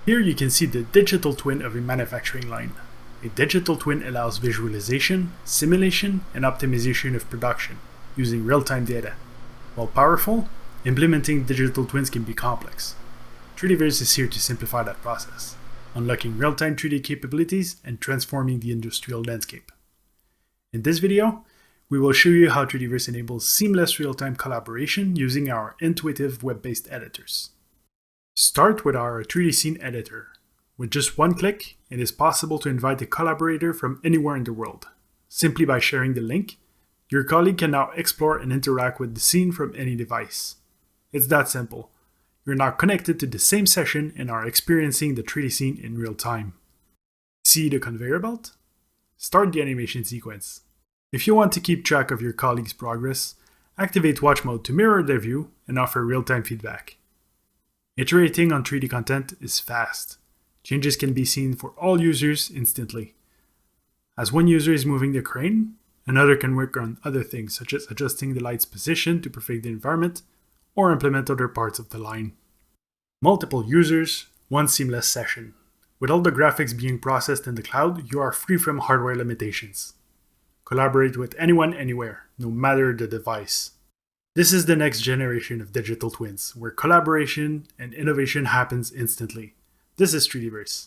Here you can see the digital twin of a manufacturing line. A digital twin allows visualization, simulation, and optimization of production using real-time data. While powerful, implementing digital twins can be complex. 3dverse is here to simplify that process, unlocking real-time 3D capabilities and transforming the industrial landscape. In this video, we will show you how 3dverse enables seamless real-time collaboration using our intuitive web-based editors. Start with our 3D scene editor. With just one click, it is possible to invite a collaborator from anywhere in the world. Simply by sharing the link, your colleague can now explore and interact with the scene from any device. It's that simple. You're now connected to the same session and are experiencing the 3D scene in real time. See the conveyor belt? Start the animation sequence. If you want to keep track of your colleague's progress, activate watch mode to mirror their view and offer real-time feedback. Iterating on 3D content is fast. Changes can be seen for all users instantly. As one user is moving the crane, another can work on other things such as adjusting the light's position to perfect the environment or implement other parts of the line. Multiple users, one seamless session. With all the graphics being processed in the cloud, you are free from hardware limitations. Collaborate with anyone, anywhere, no matter the device. This is the next generation of digital twins, where collaboration and innovation happens instantly. This is 3dverse.